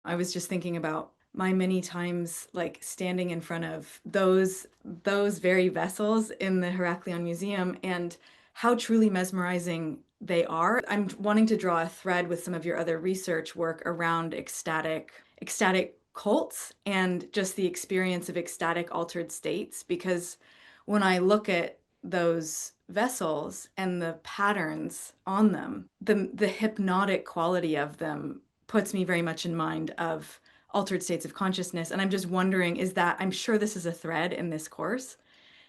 I was just thinking about my many times like standing in front of those very vessels in the Heraklion Museum and how truly mesmerizing they are. I'm wanting to draw a thread with some of your other research work around ecstatic cults and just the experience of ecstatic altered states because when I look at those vessels and the patterns on them, the hypnotic quality of them puts me very much in mind of altered states of consciousness. And I'm just wondering, is that I'm sure this is a thread in this course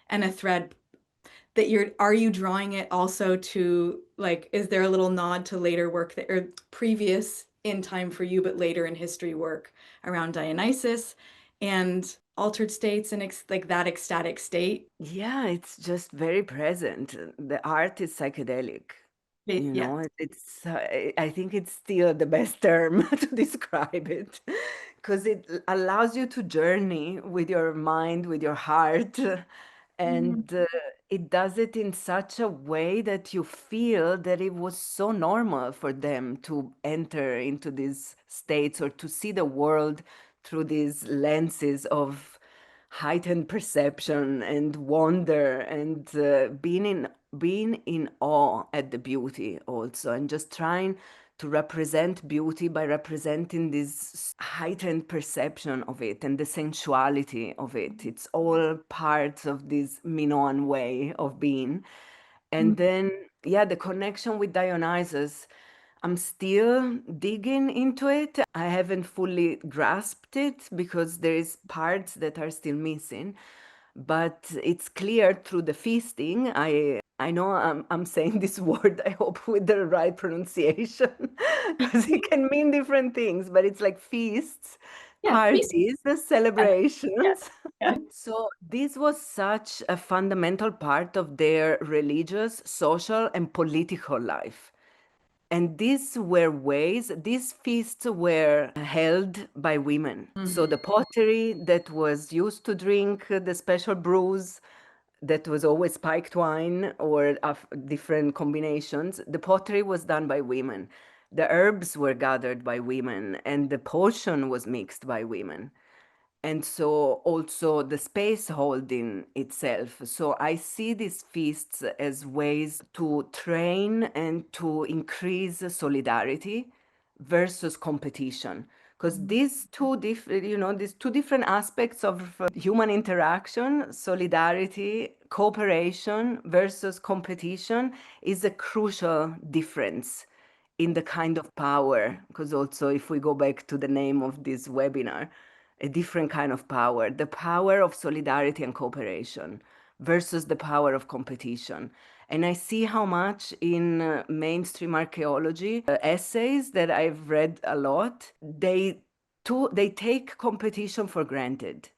and a thread that are you drawing it also to like, is there a little nod to later work that or previous in time for you, but later in history work around Dionysus and altered states and like that ecstatic state? Yeah, it's just very present. The art is psychedelic. Yeah. It's I think it's still the best term to describe it because it allows you to journey with your mind, with your heart, Mhm. and it does it in such a way that you feel that it was so normal for them to enter into these states or to see the world through these lenses of heightened perception and wonder and being in awe at the beauty also, and just trying to represent beauty by representing this heightened perception of it and the sensuality of it. It's all part of this Minoan way of being. And then, yeah, the connection with Dionysus, I'm still digging into it. I haven't fully grasped it because there is parts that are still missing, but it's clear through the feasting. I know I'm saying this word, I hope with the right pronunciation, because it can mean different things, but it's like feasts, Yeah, please. parties, Yeah, yeah, celebrations. yeah. So this was such a fundamental part of their religious, social, and political life. And these feasts were held by women. So Mhm. the pottery that was used to drink the special brews, that was always spiked wine or of different combinations, the pottery was done by women. The herbs were gathered by women, and the potion was mixed by women. And so also the space holding itself. So I see these feasts as ways to train and to increase solidarity versus competition. Because these two different aspects of human interaction, solidarity, cooperation versus competition, is a crucial difference in the kind of power. Because also, if we go back to the name of this webinar, a different kind of power, the power of solidarity and cooperation versus the power of competition. And I see how much in mainstream archaeology essays that I've read a lot, they take competition for granted.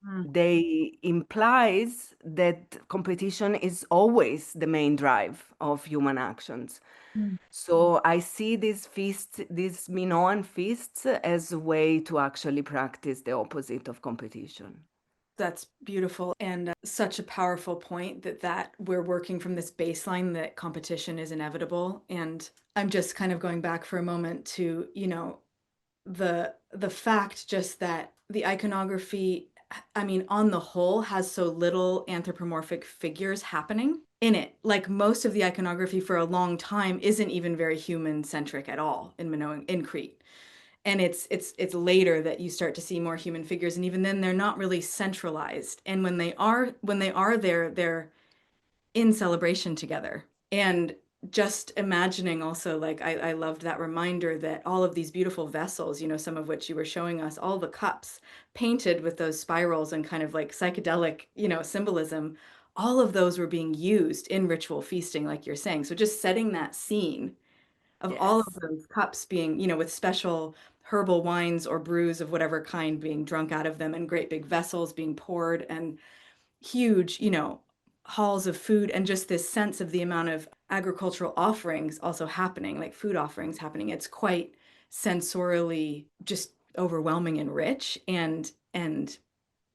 Mm. They implies that competition is always the main drive of human actions. Mm. So I see these feasts, these Minoan feasts, as a way to actually practice the opposite of competition. That's beautiful and such a powerful point that we're working from this baseline that competition is inevitable. And I'm just kind of going back for a moment to, the fact just that the iconography, I mean, on the whole, has so little anthropomorphic figures happening in it. Like most of the iconography for a long time isn't even very human centric at all in Minoan in Crete. And it's later that you start to see more human figures, and even then they're not really centralized. And when they are there, they're in celebration together. And just imagining also, like, I loved that reminder that all of these beautiful vessels, some of which you were showing us, all the cups painted with those spirals and kind of like psychedelic, symbolism, all of those were being used in ritual feasting, like you're saying. So just setting that scene of all of Yes. those cups being, with special herbal wines or brews of whatever kind being drunk out of them and great big vessels being poured and huge, halls of food and just this sense of the amount of agricultural offerings also happening, like food offerings happening. It's quite sensorially just overwhelming and rich and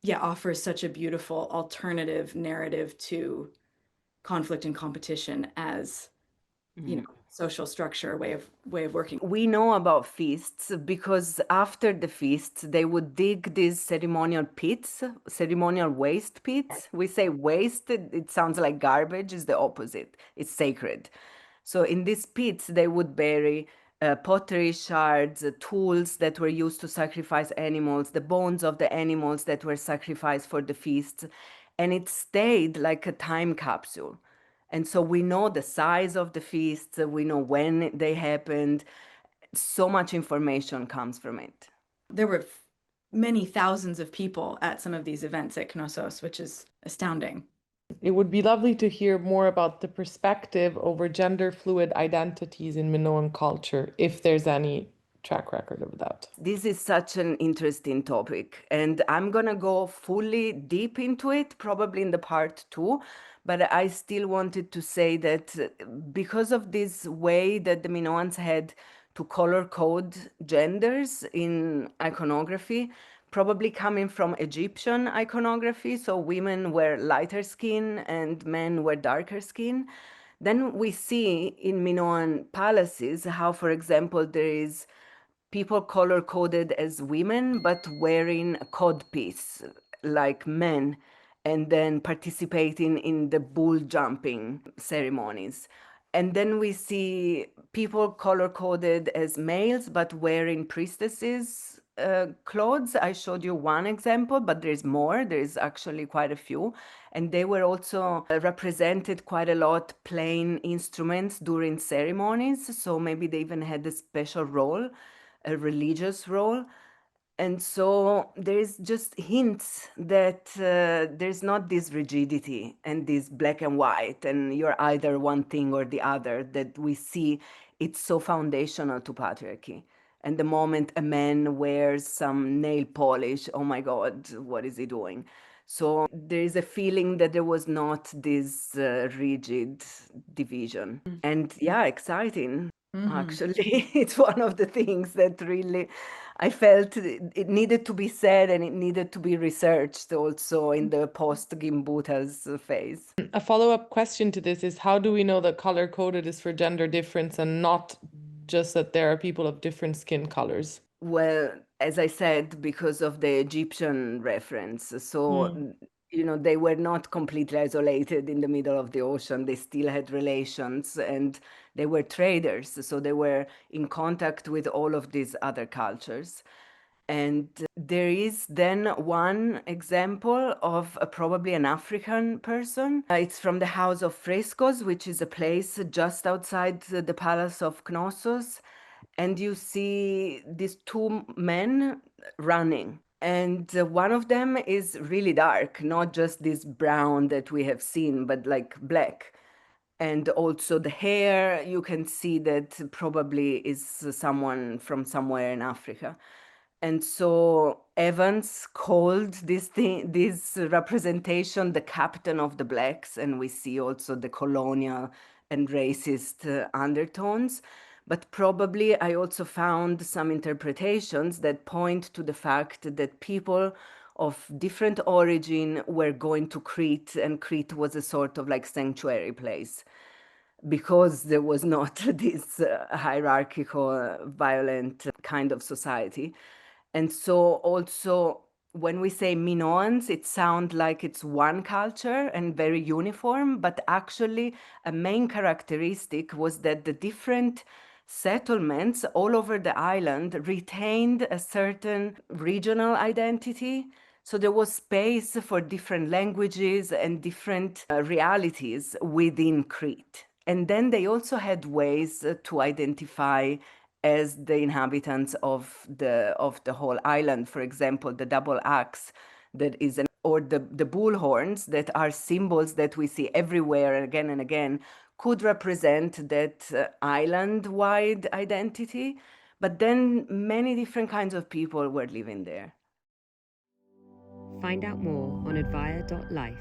yeah, offers such a beautiful alternative narrative to conflict and competition as, Mm. social structure, way of working. We know about feasts because after the feasts, they would dig these ceremonial pits, ceremonial waste pits. We say waste, it sounds like garbage, is the opposite. It's sacred. So in these pits, they would bury pottery shards, tools that were used to sacrifice animals, the bones of the animals that were sacrificed for the feasts. And it stayed like a time capsule. And so we know the size of the feasts, we know when they happened. So much information comes from it. There were many thousands of people at some of these events at Knossos, which is astounding. It would be lovely to hear more about the perspective over gender fluid identities in Minoan culture, if there's any track record of that. This is such an interesting topic, and I'm gonna go fully deep into it, probably in the part two. But I still wanted to say that because of this way that the Minoans had to color code genders in iconography, probably coming from Egyptian iconography, so women were lighter skin and men were darker skin. Then we see in Minoan palaces how, for example, there is people color coded as women, but wearing a codpiece like men, and then participating in the bull jumping ceremonies. And then we see people color coded as males, but wearing priestesses clothes. I showed you one example, but there's more. There's actually quite a few. And they were also represented quite a lot playing instruments during ceremonies. So maybe they even had a special role, a religious role. And so there's just hints that there's not this rigidity and this black and white, and you're either one thing or the other, that we see it's so foundational to patriarchy. And the moment a man wears some nail polish, oh my God, what is he doing? So there is a feeling that there was not this rigid division. And yeah, exciting. Actually, it's one of the things that really I felt it needed to be said, and it needed to be researched also in the post-Gimbutas phase. A follow-up question to this is, how do we know that color coded is for gender difference and not just that there are people of different skin colors? Well, as I said, because of the Egyptian reference. So, they were not completely isolated in the middle of the ocean. They still had relations and they were traders. So they were in contact with all of these other cultures. And there is then one example of probably an African person. It's from the House of Frescoes, which is a place just outside the Palace of Knossos. And you see these two men running. And one of them is really dark, not just this brown that we have seen, but like black. And also the hair, you can see that probably is someone from somewhere in Africa. And so Evans called this representation the captain of the blacks, and we see also the colonial and racist undertones. But probably I also found some interpretations that point to the fact that people of different origin were going to Crete, and Crete was a sort of like sanctuary place because there was not this hierarchical, violent kind of society. And so also when we say Minoans, it sounds like it's one culture and very uniform, but actually a main characteristic was that the different settlements all over the island retained a certain regional identity. So there was space for different languages and different realities within Crete. And then they also had ways to identify as the inhabitants of the whole island. For example, the double axe that is or the bull horns that are symbols that we see everywhere again and again could represent that island-wide identity. But then many different kinds of people were living there. Find out more on advire.life.